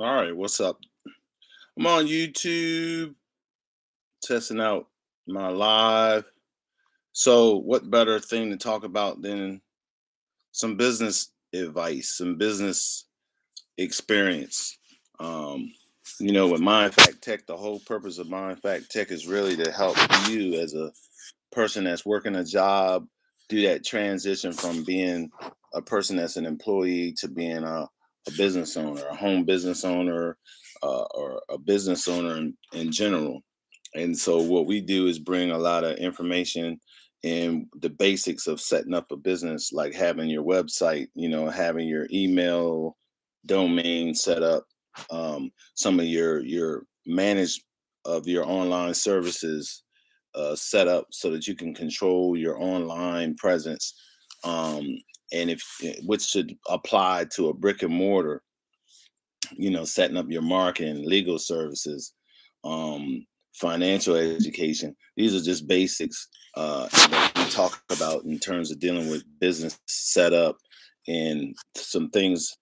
All right, what's up? I'm on YouTube testing out my live. So, what better thing to talk about than some business advice, some business experience? Um, with Mind Fact Tech, the whole purpose of Mind Fact Tech is really to help you as a person that's working a job do that transition from being a person that's an employee to being a business owner, a home business owner, or a business owner in general. And so what we do is bring a lot of information and the basics of setting up a business, like having your website, having your email domain set up, some of your managed of your online services set up so that you can control your online presence, um, and which should apply to a brick and mortar, setting up your marketing, legal services, financial education. These are just basics that we talk about in terms of dealing with business setup and some things,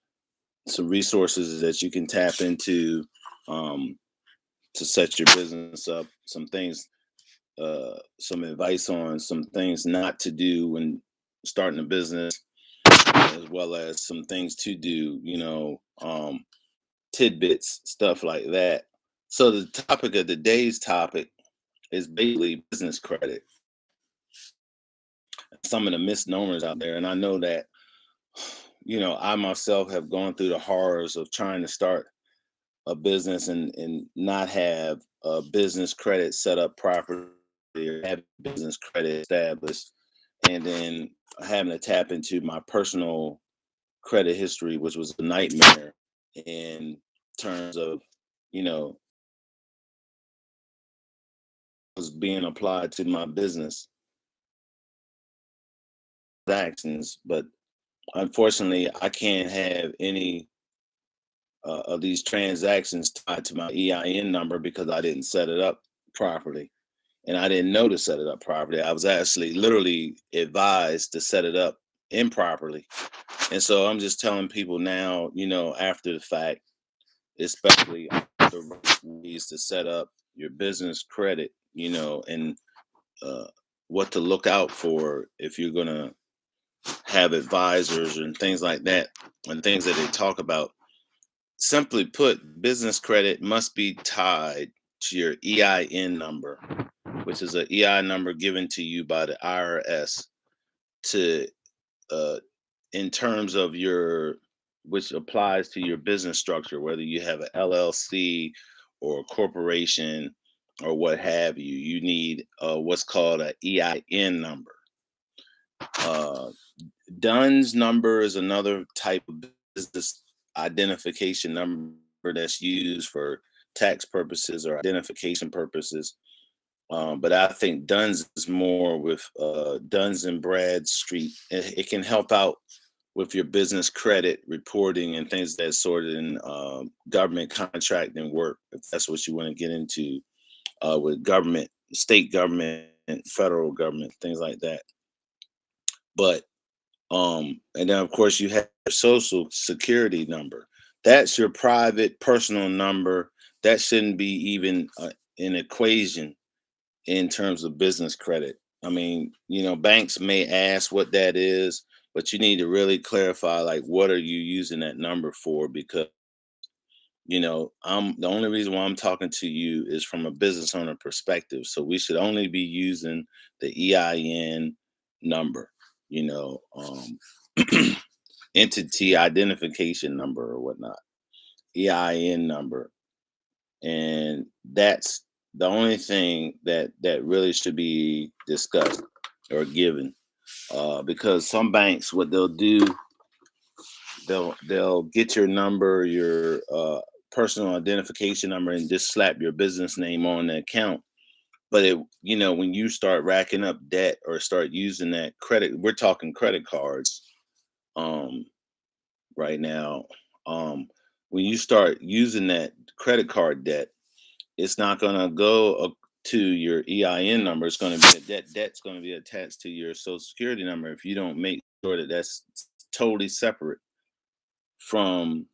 some resources that you can tap into um, to set your business up. Some things, some advice on some things not to do when starting a business, as well as some things to do. Tidbits, stuff like that. So the topic of today's topic is basically business credit. Some of the misnomers out there, and I know that I myself have gone through the horrors of trying to start a business and not have a business credit set up properly or have business credit established, and then having to tap into my personal credit history, which was a nightmare in terms of you know was being applied to my business actions. But unfortunately, I can't have any of these transactions tied to my EIN number because I didn't set it up properly. And I didn't know to set it up properly. I was actually literally advised to set it up improperly. And so I'm just telling people now, after the fact, especially the right ways to set up your business credit, and uh, what to look out for if you're going to have advisors and things like that, and things that they talk about. Simply put, business credit must be tied to your EIN number, which is an EI number given to you by the IRS to, uh, in terms of which applies to your business structure, whether you have an LLC or a corporation or what have you. You need what's called an EIN number. Uh, Dunn's number is another type of business identification number that's used for tax purposes or identification purposes. But I think Dunn's is more with Dunn's and Bradstreet. It can help out with your business credit reporting and things that sort in government contracting work, if that's what you want to get into with government, state government, federal government, things like that. But and then of course you have your social security number. That's your private personal number. That shouldn't be even an equation in terms of business credit. I mean, banks may ask what that is, but you need to really clarify, like, what are you using that number for? Because I'm the only reason why I'm talking to you is from a business owner perspective. So we should only be using the EIN number, you know, entity identification number or whatnot, EIN number, and that's the only thing that really should be discussed or given. Because some banks, what they'll do, they'll get your number, your personal identification number, and just slap your business name on the account. But when you start racking up debt or start using that credit, we're talking credit cards. Um, right now. Um, when you start using that credit card debt, it's not going to go to your EIN number. It's going to be debt's going to be attached to your Social Security number if you don't make sure that that's totally separate from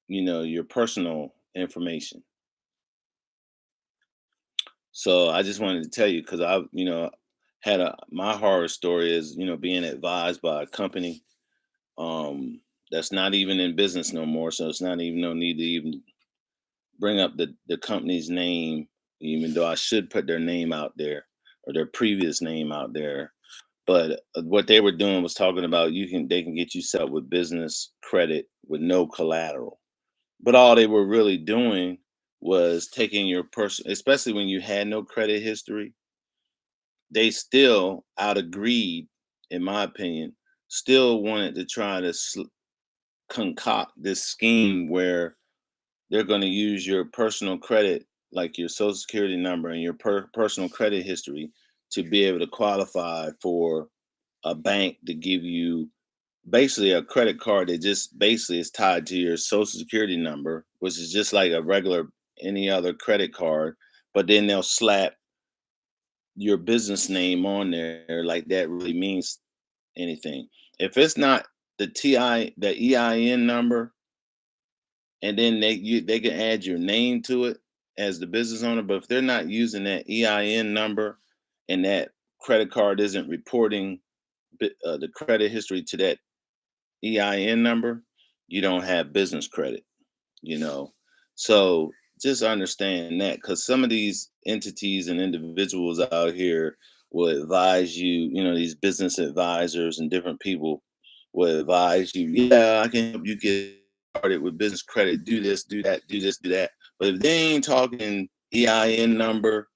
your personal information. So I just wanted to tell you because I, had my horror story is, being advised by a company that's not even in business no more. So it's not even no need to even bring up the company's name, even though I should put their name out there or their previous name out there. But what they were doing was talking about they can get you set up with business credit with no collateral. But all they were really doing was taking your person, especially when you had no credit history, they still, out of greed, in my opinion, still wanted to try to concoct this scheme where they're going to use your personal credit, like your social security number and your personal credit history, to be able to qualify for a bank to give you basically a credit card that just basically is tied to your social security number, which is just like a regular any other credit card, but then they'll slap your business name on there like that really means anything. If it's not the EIN number, and then they can add your name to it as the business owner, but if they're not using that EIN number and that credit card isn't reporting the credit history to that EIN number, you don't have business credit, you know. So just understand that because some of these entities and individuals out here will advise you, these business advisors and different people will advise you, yeah, I can help you get started with business credit, do this, do that, do this, do that. But if they ain't talking EIN number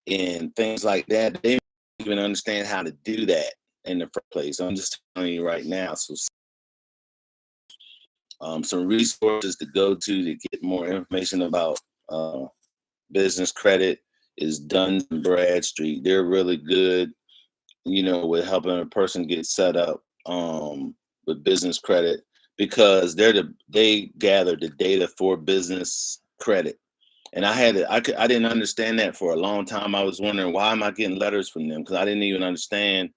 and things like that, they don't even understand how to do that in the first place. I'm just telling you right now. So some resources to go to get more information about business credit is Duns and Bradstreet. They're really good, with helping a person get set up with business credit because they gather the data for business credit. And I didn't understand that for a long time. I was wondering why am I getting letters from them because I didn't even understand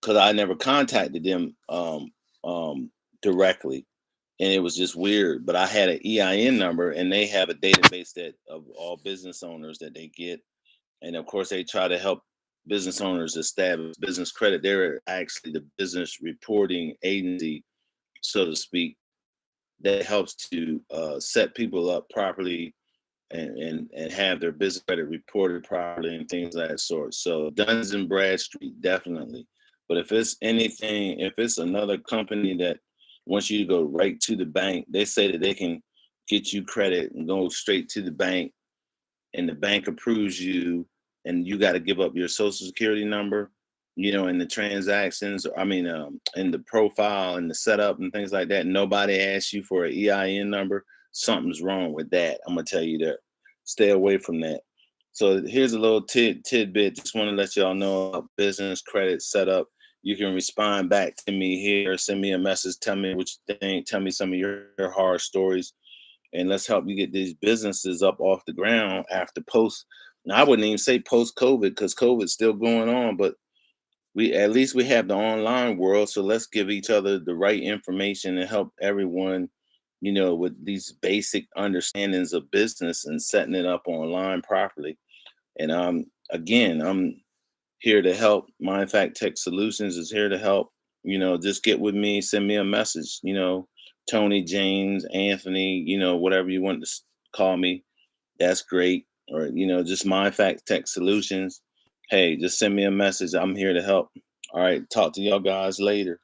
because I never contacted them directly and it was just weird. But I had an EIN number, and they have a database that of all business owners that they get, and of course they try to help business owners establish business credit. They're actually the business reporting agency, so to speak, that helps to set people up properly and have their business credit reported properly and things of that sort. So Duns and Bradstreet definitely. But if it's another company that wants you to go right to the bank, they say that they can get you credit and go straight to the bank, and the bank approves you, and you got to give up your social security number, in the transactions. I mean, in the profile and the setup and things like that. Nobody asks you for an EIN number. Something's wrong with that. I'm gonna tell you that. Stay away from that. So here's a little tidbit. Just want to let y'all know about business credit setup. You can respond back to me here. Send me a message. Tell me what you think. Tell me some of your horror stories and let's help you get these businesses up off the ground after post. Now, I wouldn't even say post COVID because COVID's still going on, but we at least we have the online world. So let's give each other the right information and help everyone, with these basic understandings of business and setting it up online properly. And again, I'm here to help. Mind Fact Tech Solutions is here to help. Just get with me, send me a message. Tony, James, Anthony, whatever you want to call me, that's great. Or just Mind Fact Tech Solutions. Hey, just send me a message. I'm here to help. All right, talk to y'all guys later.